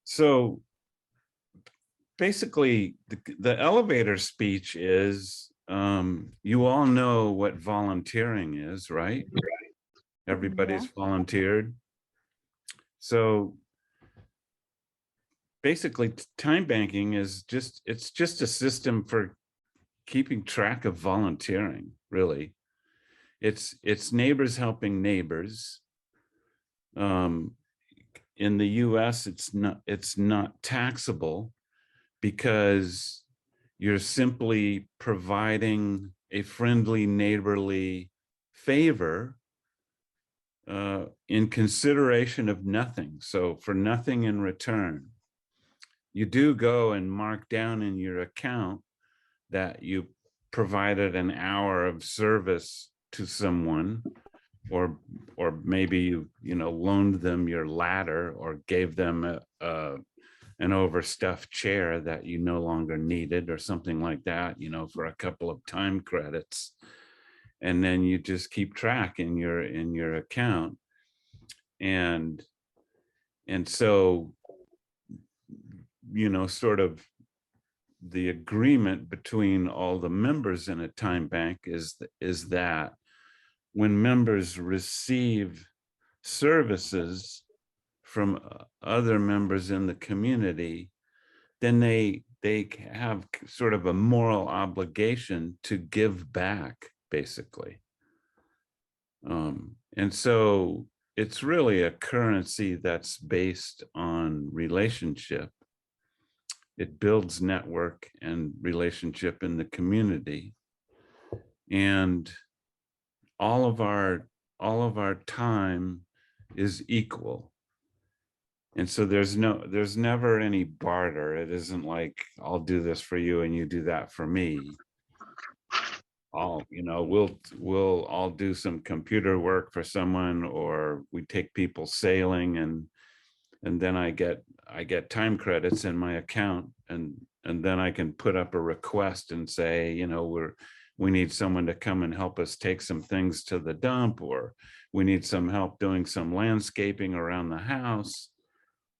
So basically, the elevator speech is, you all know what volunteering is, right? Everybody's Yeah. volunteered. So basically, time banking is it's just a system for keeping track of volunteering, really. It's neighbors helping neighbors. Um, in the US, it's not taxable because you're simply providing a friendly neighborly favor in consideration of nothing. So for nothing in return, you do go and mark down in your account that you provided an hour of service to someone, or maybe you loaned them your ladder or gave them an overstuffed chair that you no longer needed or something like that, for a couple of time credits. And then you just keep track in your account. And so, sort of the agreement between all the members in a time bank is that when members receive services from other members in the community, then they have sort of a moral obligation to give back, basically. And so it's really a currency that's based on relationship. It builds network and relationship in the community. And all of our time is equal. And so there's never any barter. It isn't like I'll do this for you and you do that for me. We'll all do some computer work for someone, or we take people sailing, and then I get time credits in my account, and then I can put up a request and say, we need someone to come and help us take some things to the dump, or we need some help doing some landscaping around the house,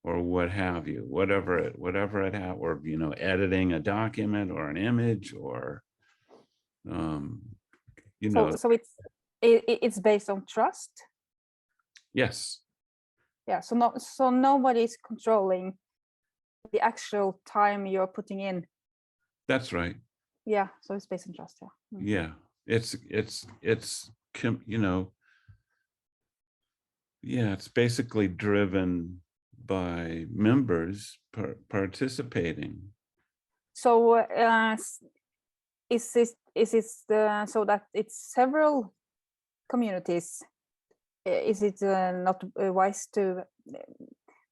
or what have you, whatever it or editing a document or an image, or So it's based on trust. yes, Yeah. So nobody's controlling the actual time you're putting in. that's right. Yeah. So it's based on trust. Yeah. Yeah, it's it's basically driven by members participating. So is it so that it's several communities? Is it not wise to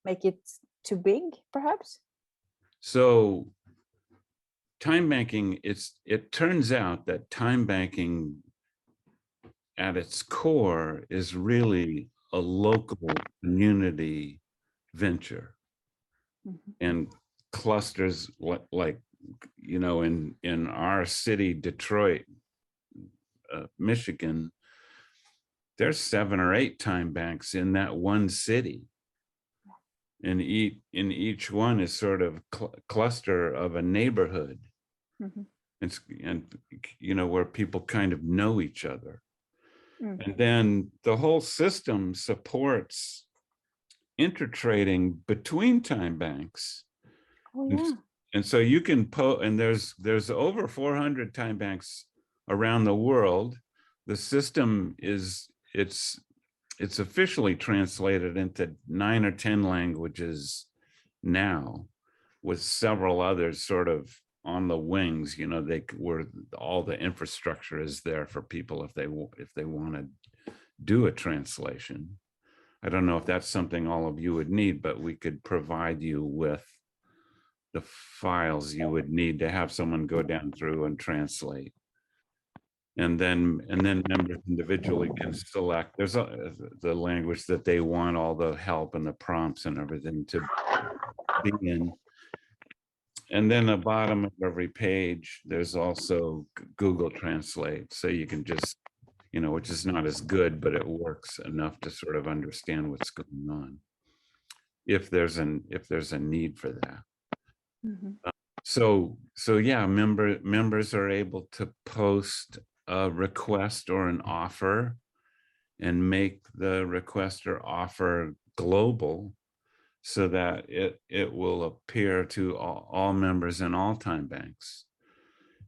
make it too big, perhaps? So time banking, it turns out that time banking at its core is really a local community venture. Mm-hmm. And clusters like in our city, Detroit, Michigan, there's 7 or 8 time banks in that one city, and each one is sort of cluster of a neighborhood. Mm-hmm. And where people kind of know each other. Mm. And then the whole system supports intertrading between time banks. Oh, yeah. And so you can and there's over 400 time banks around the world. The system it's officially translated into 9 or 10 languages now, with several others sort of on the wings. All the infrastructure is there for people if they want to do a translation. I don't know if that's something all of you would need, but we could provide you with the files you would need to have someone go down through and translate. And then members individually can select. There's the language that they want all the help and the prompts and everything to be in. And then at the bottom of every page, there's also Google Translate. So you can just, which is not as good, but it works enough to sort of understand what's going on. if there's a need for that. Mhm. So yeah, members are able to post a request or an offer and make the request or offer global so that it will appear to all members in all time banks,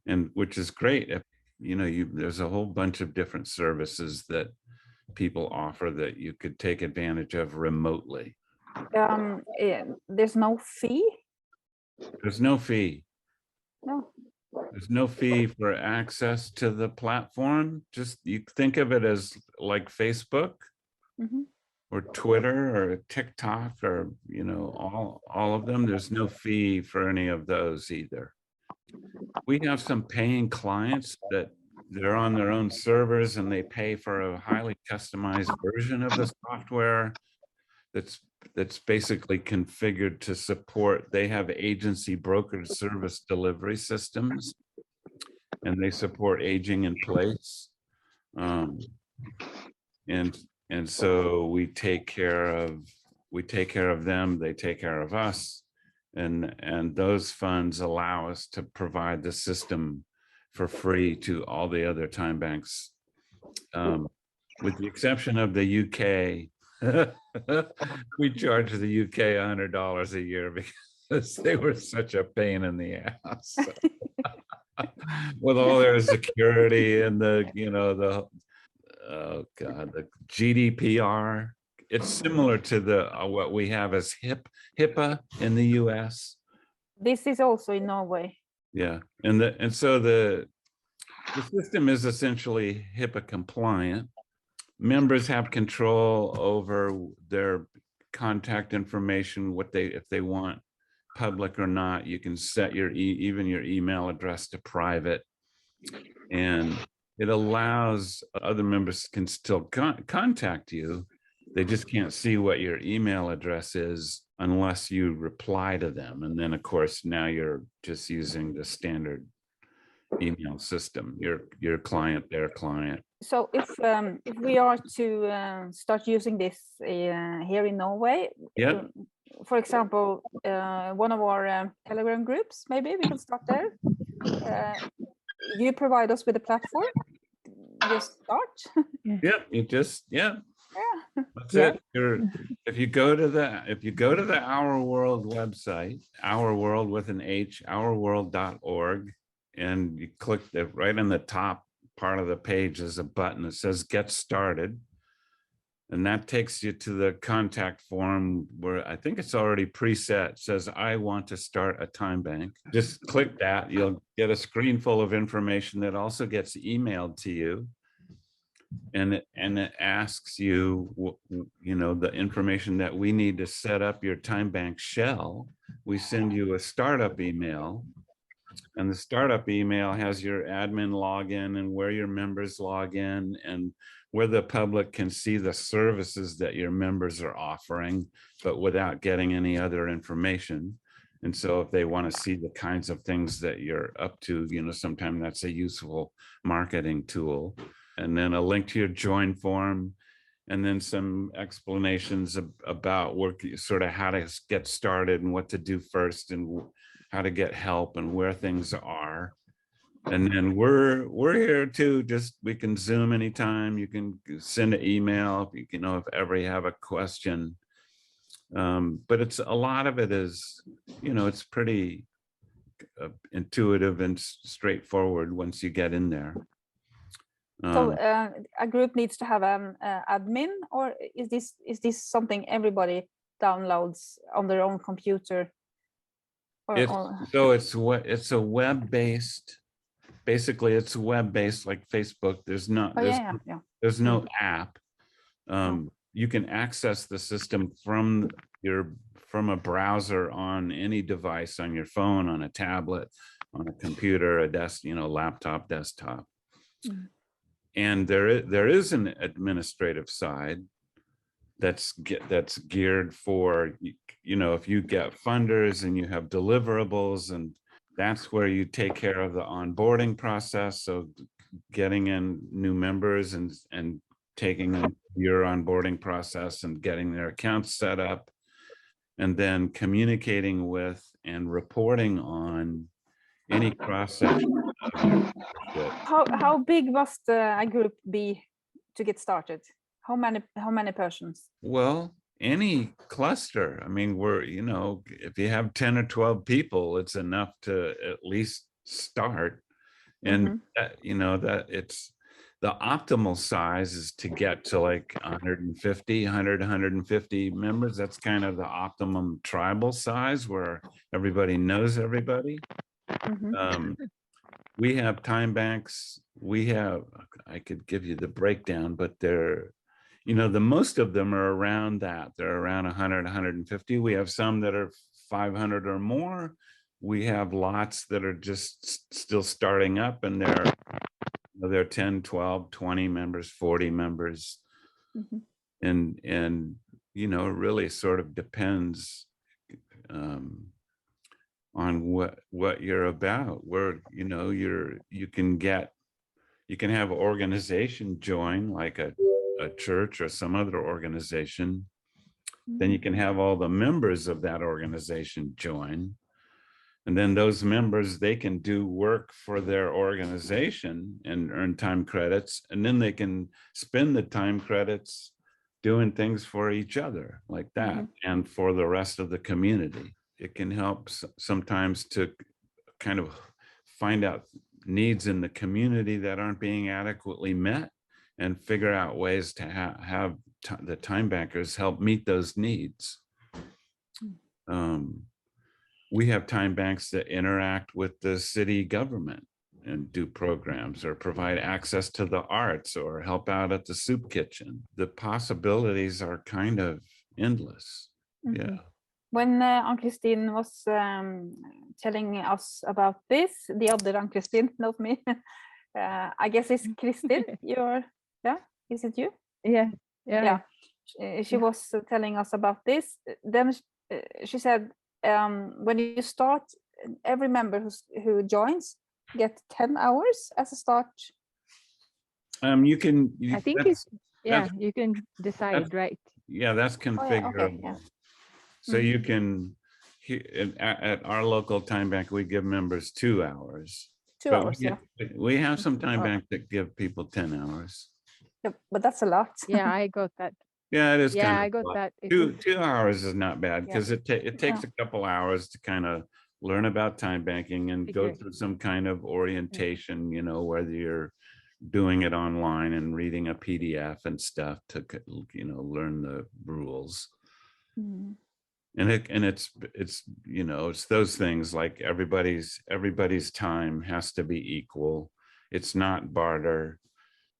and which is great. If there's a whole bunch of different services that people offer that you could take advantage of remotely. There's no fee? There's no fee. No. There's no fee for access to the platform. Just you think of it as like Facebook Mhm. or Twitter or TikTok or all of them. There's no fee for any of those either. We have some paying clients that they're on their own servers and they pay for a highly customized version of the software that's basically configured to support. They have agency brokered service delivery systems, and they support aging in place. And so we take care of them, they take care of us, and those funds allow us to provide the system for free to all the other time banks, with the exception of the UK. We charge the UK $100 a year because they were such a pain in the ass. With all their security and the oh God, the GDPR. It's similar to the what we have as HIPAA in the US. This is also in Norway. Yeah, and so the system is essentially HIPAA compliant. Members have control over their contact information, if they want public or not. You can set even your email address to private, and it allows other members can still contact you. They just can't see what your email address is unless you reply to them. And then of course, now you're just using the standard email system, your client, their client. So if we are to start using this here in Norway, Yeah. For example, one of our Telegram groups, maybe we can start there. You provide us with a platform. Just start. Yeah, Yeah. that's Yeah. it. If you go to the hOurworld website, hOurworld with an H, hOurworld.org, and you click right in the top part of the page is a button that says Get Started. And that takes you to the contact form where I think it's already preset. It says, I want to start a time bank. Just click that. You'll get a screen full of information that also gets emailed to you. And it asks you, the information that we need to set up your time bank shell. We send you a startup email. And the startup email has your admin login and where your members log in and where the public can see the services that your members are offering, but without getting any other information. And so if they want to see the kinds of things that you're up to, sometimes that's a useful marketing tool. And then a link to your join form, and then some explanations about sort of how to get started and what to do first and how to get help and where things are. And then we're here too. Just we can Zoom anytime. You can send an email if ever you have a question. But it's a lot of it is, it's pretty intuitive and straightforward once you get in there. So a group needs to have an admin, or is this something everybody downloads on their own computer? So it's a web-based. Basically, it's web-based like Facebook. There's no app. You can access the system from a browser on any device, on your phone, on a tablet, on a computer, a laptop, desktop. Mm. And there is an administrative side that's geared for, if you get funders and you have deliverables, and that's where you take care of the onboarding process. So getting in new members and taking them your onboarding process and getting their accounts set up. and then communicating with and reporting on any cross-section of your membership. How big must a group be to get started? How many persons? Well, any cluster. I mean, you know, if you have 10 or 12 people, it's enough to at least start. And you know, that it's the optimal size is to get to like 150, 150 members. That's kind of the optimum tribal size where everybody knows everybody. We have time banks. I could give you the breakdown, but they're, you know, the most of them are around that. They're around 100, 150. We have some that are 500 or more. We have lots that are just still starting up, and they're 10, 12, 20 members, 40 members. And you know, it really sort of depends on what you're about, where, you know, you can have an organization join, like a church or some other organization. Then you can have all the members of that organization join. And then those members, they can do work for their organization and earn time credits. And then they can spend the time credits doing things for each other like that, and for the rest of the community. It can help sometimes to kind of find out needs in the community that aren't being adequately met, and figure out ways to have the time bankers help meet those needs. We have time banks that interact with the city government and do programs or provide access to the arts or help out at the soup kitchen. The possibilities are kind of endless. Yeah. When Ann-Kristin was telling us about this, the other Ann-Kristin, not me, I guess it's Kristin. Is it you? Yeah. She was telling us about this. Then she said, when you start, every member who joins get 10 hours as a start. You can. I think you can decide, right? Yeah, that's configurable. Okay, yeah. So you can, at our local time bank, we give members 2 hours. 2 hours, We have some time banks that give people 10 hours. Yeah, but that's a lot. Yeah, I got that. Yeah, it is. Yeah, I got that. 2 hours is not bad, because it takes a couple hours to kind of learn about time banking and go through some kind of orientation, you know, whether you're doing it online and reading a PDF and stuff to, you know, learn the rules. And it's you know, it's those things like everybody's time has to be equal. It's not barter.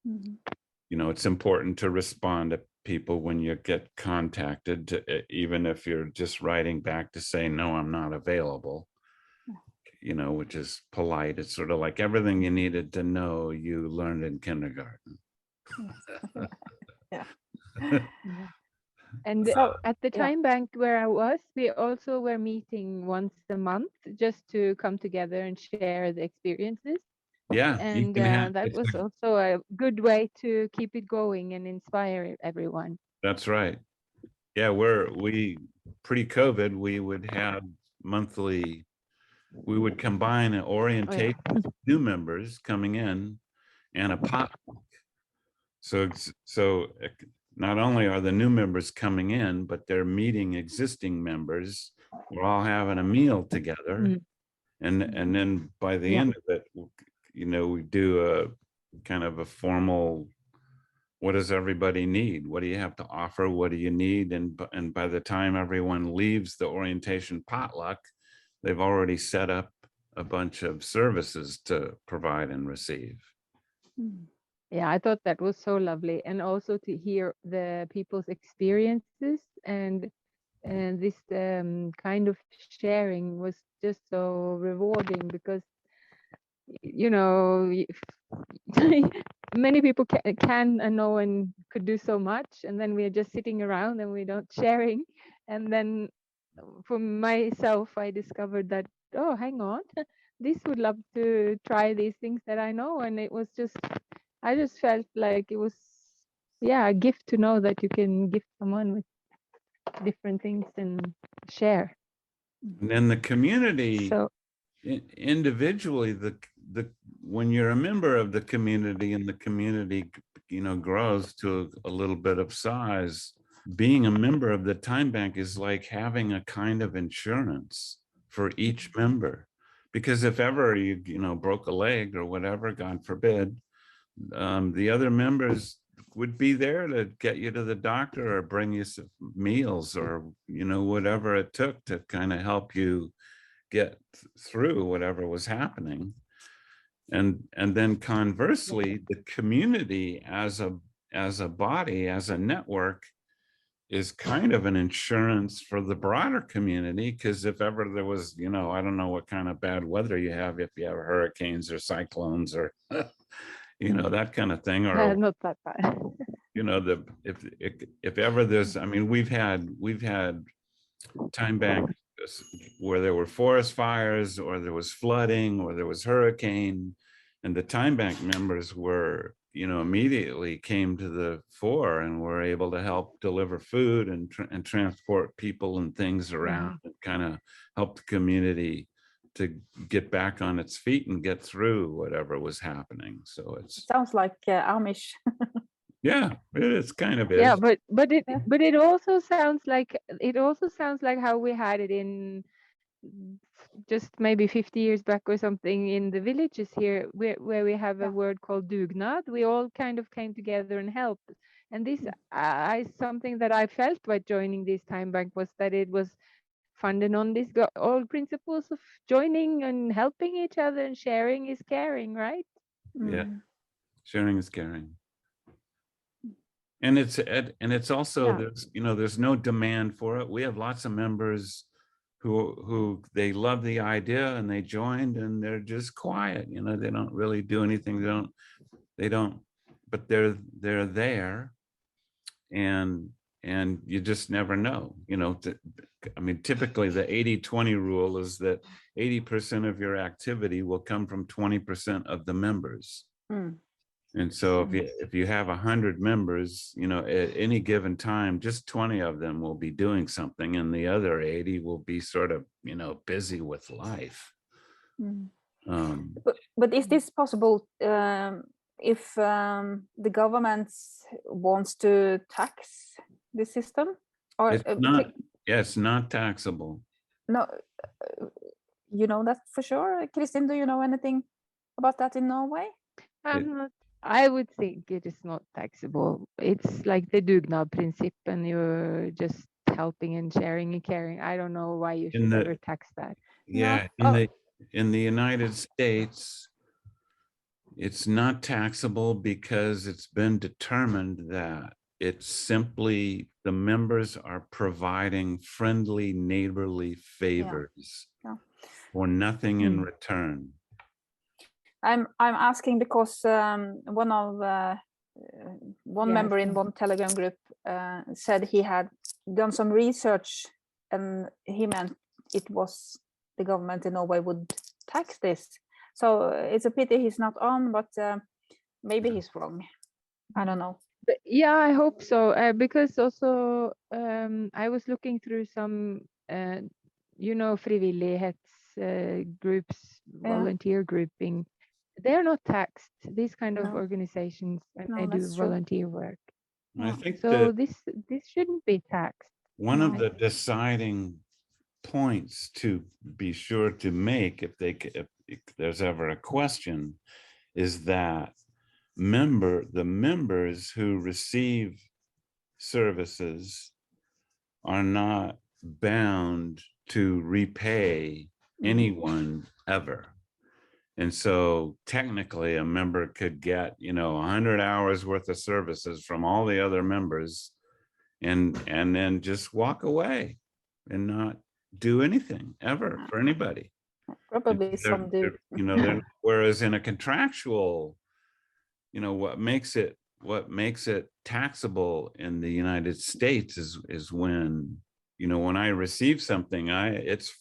You know, it's important to respond to people when you get contacted, even if you're just writing back to say, no, I'm not available, you know, which is polite. It's sort of like everything you needed to know, you learned in kindergarten. And so, at the time bank where I was, we also were meeting once a month just to come together and share the experiences. Yeah. And that was also a good way to keep it going and inspire everyone. That's right. Yeah, we pre-COVID, we would have monthly, we would combine an orientation with new members coming in and a potluck. So not only are the new members coming in, but they're meeting existing members. We're all having a meal together. And then by the end of it, you know, we do a kind of a formal, what does everybody need? What do you have to offer? What do you need? And by the time everyone leaves the orientation potluck, they've already set up a bunch of services to provide and receive. Yeah, I thought that was so lovely. And also to hear the people's experiences and this kind of sharing was just so rewarding, because, you know, many people can and know and could do so much, and then we're just sitting around and we don't sharing. And then for myself, I discovered that, oh, hang on, this would love to try these things that I know. And it was just, I just felt like it was, a gift to know that you can gift someone with different things and share. And then the community, So individually, when you're a member of the community and the community, grows to a little bit of size, being a member of the time bank is like having a kind of insurance for each member. Because if ever you broke a leg or whatever, God forbid, the other members would be there to get you to the doctor or bring you some meals or whatever it took to kind of help you get through whatever was happening. And then conversely, the community as a body, as a network, is kind of an insurance for the broader community, because if ever there was, I don't know what kind of bad weather you have, if you have hurricanes or cyclones or that kind of thing, or not that bad. if ever there's, I mean, we've had time banks where there were forest fires or there was flooding or there was hurricane, and the time bank members were immediately came to the fore and were able to help deliver food and transport people and things around and kind of help the community to get back on its feet and get through whatever was happening. So it sounds like Amish. Yeah, it's kind of is. Yeah, but it also sounds like how we had it in just maybe 50 years back or something in the villages here, where we have a word called dugnad. We all kind of came together and helped. And this, something that I felt by joining this time bank was that it was funded on these all principles of joining and helping each other, and sharing is caring, right? Yeah, sharing is caring. And it's also, there's no demand for it. We have lots of members who they love the idea and they joined and they're just quiet. They don't really do anything. They don't, but they're there, and you just never know. I mean, typically the 80-20 rule is that 80% of your activity will come from 20% of the members. And so if you have 100 members, at any given time, just 20 of them will be doing something, and the other 80 will be sort of, busy with life. But is this possible if the government wants to tax the system? Or it's not taxable. No, you know that for sure. Kristin, do you know anything about that in Norway? I would think it is not taxable. It's like the dugnad principle, and you're just helping and sharing and caring. I don't know why you should ever tax that. Yeah, in the United States, it's not taxable because it's been determined that it's simply the members are providing friendly, neighborly favors for nothing in return. I'm asking because one member in one Telegram group said he had done some research, and he meant it was the government in Norway would tax this. So it's a pity he's not on, but maybe he's wrong. I don't know. But yeah, I hope so, because also I was looking through some frivillighets groups, volunteer grouping. They're not taxed, these kind of organizations, when they do volunteer work. I think so. This shouldn't be taxed. One of the deciding points to be sure to make, if there's ever a question, is that the members who receive services are not bound to repay anyone ever. And so technically a member could get, 100 hours worth of services from all the other members and then just walk away and not do anything ever for anybody. Probably some do. Whereas in a contractual, what makes it taxable in the United States is when, when I receive something, it's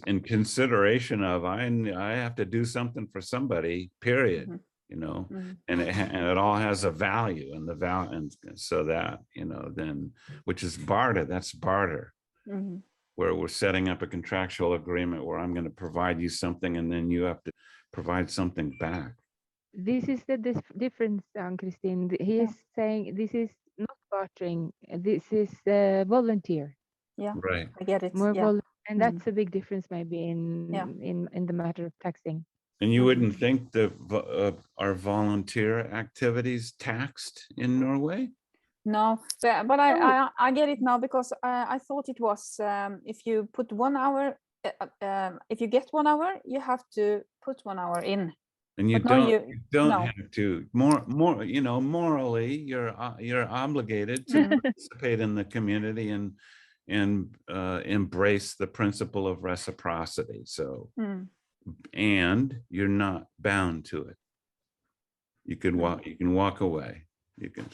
in consideration of I have to do something for somebody, period. And it all has a value, and the value, and so that, then, which is barter. That's barter. where we're setting up a contractual agreement where I'm going to provide you something and then you have to provide something back. This is the difference, Christine. He Yeah. is saying this is not bartering. This is volunteer. Yeah, Right. I get it. More Yeah. and that's a big difference maybe Yeah. in the matter of taxing. And you Mhm. wouldn't think that are volunteer activities taxed in Norway? No, but No. I get it now, because I thought it was, if you put 1 hour, if you get 1 hour, you have to put 1 hour in. And you But no, don't no. have to. More, you know, morally, you're obligated to participate in the community and embrace the principle of reciprocity. So, Mm. and you're not bound to it. You can walk. You can walk away. You can.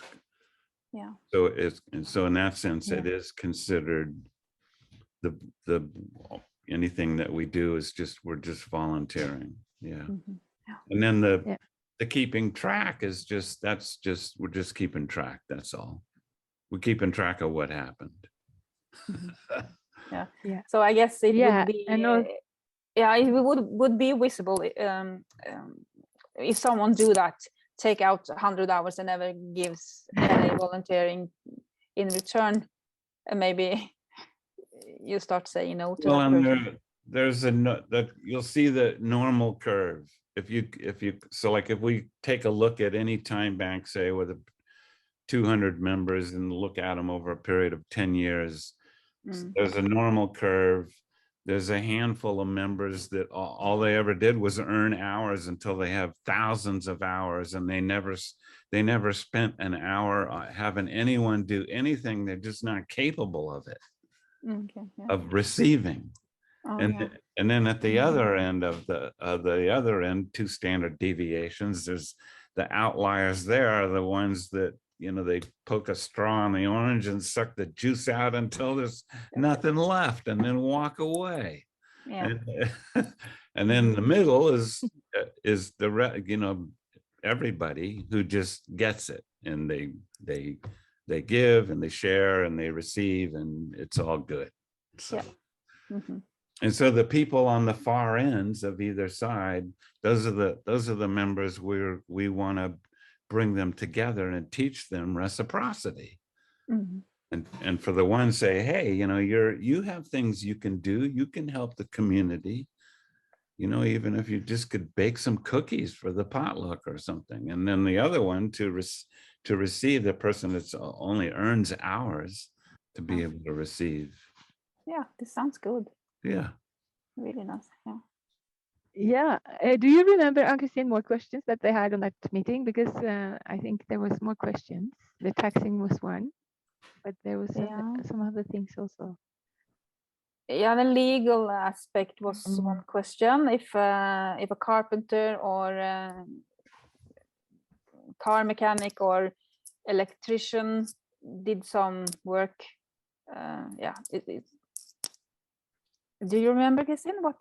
Yeah. So it's, and so in that sense, Yeah. it is considered the anything that we do is just, we're just volunteering. Yeah. Mhm. And then Yeah. the keeping track is just, we're just keeping track. That's all. We're keeping track of what happened. Yeah. Yeah. So I guess it Yeah, would be, and also, yeah, it would be visible, if someone do that, take out 100 hours and never gives any volunteering in return, and maybe you start saying no to Well, that and person. there's that you'll see the normal curve. If you, so like if we take a look at any time bank, say with 200 members and look at them over a period of 10 years, Mm. there's a normal curve. There's a handful of members that all they ever did was earn hours until they have thousands of hours, and they never spent an hour having anyone do anything. They're just not capable of it, Okay. Yeah. of receiving. Oh, And yeah. and then at the other end of the other end, two standard deviations. There's the outliers. There are the ones that, you know, they poke a straw in the orange and suck the juice out until there's nothing left, and then walk away. Yeah. And then the middle is you know, everybody who just gets it, and they give and they share and they receive, and it's all good. So. Yeah. Mhm. And so the people on the far ends of either side, those are the members we want to bring them together and teach them reciprocity. Mhm. And for the ones say, hey, you know, you have things you can do, you can help the community, you know, even if you just could bake some cookies for the potluck or something. And then the other one to receive, the person that's only earns hours to be able to receive. Yeah, this sounds good. Yeah. Really nice. Yeah. yeah. Do you remember, Ann-Christine, more questions that they had on that meeting? Because I think there was more questions. The taxing was one, but there was Yeah. some other things also. Yeah, the legal aspect was one question. If a carpenter or car mechanic or electrician did some work, yeah, do you remember, Christine, what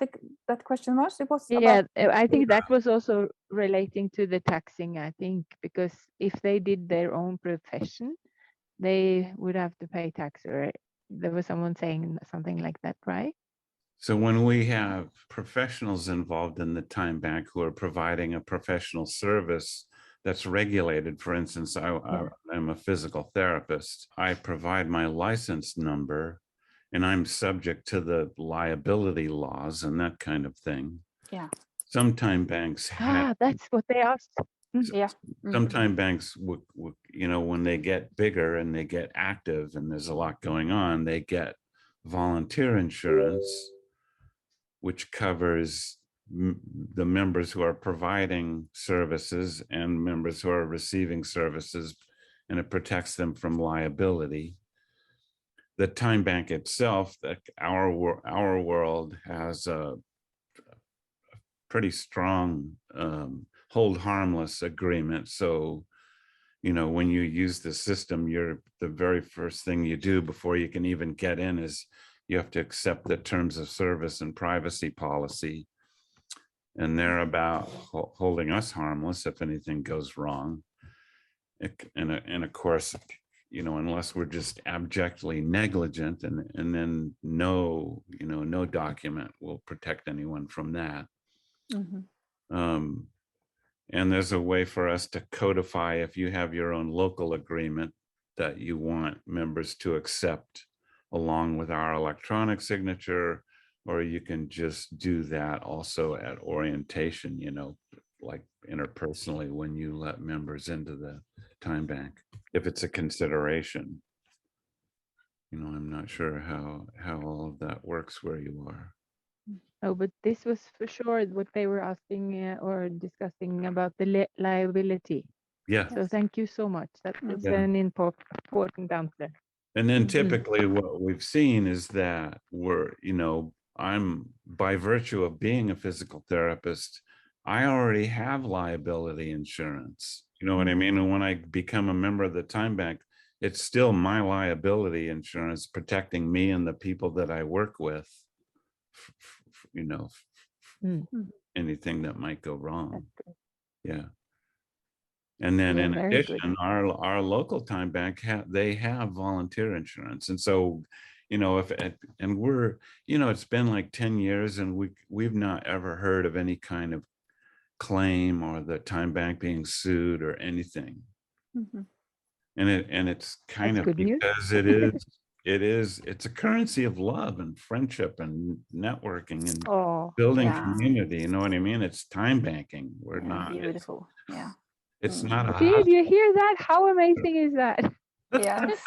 that question was? It was Yeah, about, I think that was also relating to the taxing, I think, because if they did their own profession, they would have to pay tax, or there was someone saying something like that, right? So when we have professionals involved in the time bank who are providing a professional service that's regulated, for instance, I'm a physical therapist. I provide my license number, and I'm subject to the liability laws and that kind of thing. yeah. Some time banks have, That's what they asked. Yeah. some time banks, you know, when they get bigger and they get active and there's a lot going on, they get volunteer insurance, which covers the members who are providing services and members who are receiving services, and it protects them from liability. The time bank itself, that hOurworld has a pretty strong hold harmless agreement. So, you know, when you use the system, the very first thing you do before you can even get in is you have to accept the terms of service and privacy policy. And they're about holding us harmless if anything goes wrong. And of course, unless we're just abjectly negligent, and then no document will protect anyone from that. And there's a way for us to codify, if you have your own local agreement that you want members to accept along with our electronic signature, or you can just do that also at orientation, like interpersonally when you let members into the time bank, if it's a consideration. I'm not sure how all of that works where you are. Oh, but this was for sure what they were asking or discussing about the liability. Yeah. So thank you so much. That is Yeah. an important answer. And then typically what we've seen is that I'm, by virtue of being a physical therapist, I already have liability insurance. You know what I mean? And when I become a member of the time bank, it's still my liability insurance protecting me and the people that I work with, anything that might go wrong. Yeah. And then in addition, our local time bank, they have volunteer insurance. And so, and we're, it's been like 10 years and we've not ever heard of any kind of claim or the time bank being sued or anything. And it's kind of because it's a currency of love and friendship and networking and building community. You know what I mean? It's time banking. We're not beautiful. Yeah. It's not a Did you hear that? How amazing is that? Yes.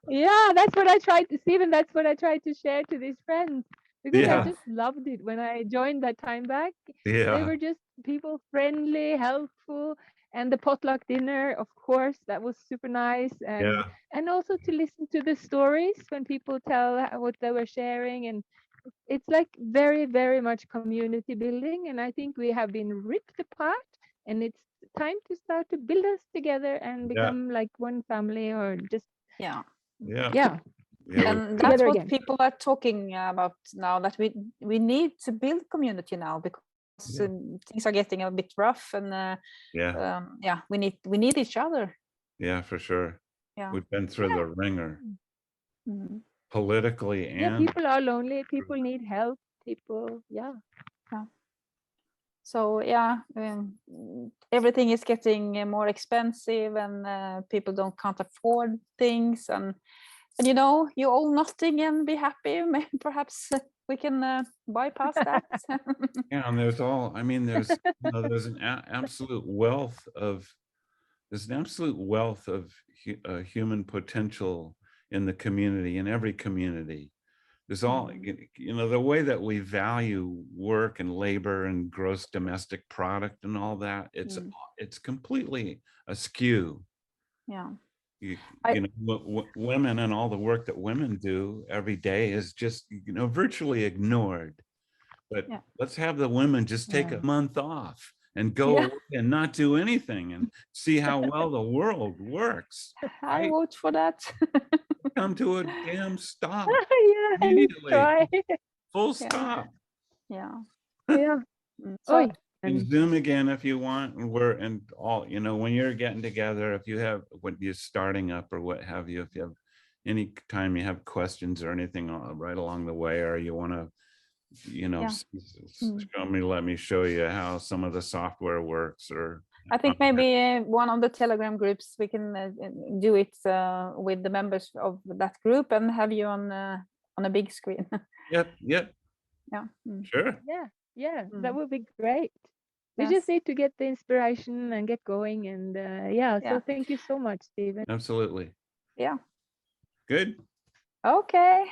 Yeah, that's what I tried to, Stephen, that's what I tried to share to these friends, because I just loved it when I joined that time back. They were just people friendly, helpful, and the potluck dinner, of course, that was super nice. And also to listen to the stories when people tell what they were sharing, and it's like very, very much community building. And I think we have been ripped apart, and it's time to start to build us together and become like one family, or just and that's what people are talking about now, that we need to build community now, because things are getting a bit rough, and we need each other. Yeah, for sure. We've been through the ringer politically, and people are lonely, people need help, people so everything is getting more expensive, and people can't afford things, and you owe nothing and be happy. Perhaps we can bypass that. and there's there's an absolute wealth of human potential in the community, in every community. There's all, the way that we value work and labor and gross domestic product and all that, it's completely askew. Yeah. Women and all the work that women do every day is just, virtually ignored. But let's have the women just take a month off and go away and not do anything and see how well the world works. I vote for that. Come to a damn stop. Immediately. Full stop. So, and Zoom again if you want. And all, when you're getting together, when you're starting up or what have you, if you have any time you have questions or anything right along the way, or you want to let me show you how some of the software works, or I think maybe one of the Telegram groups we can do it with the members of that group and have you on a big screen. Yep. Sure. That would be great. We just need to get the inspiration and get going, and so thank you so much, Stephen. Absolutely. Yeah. Good. Okay.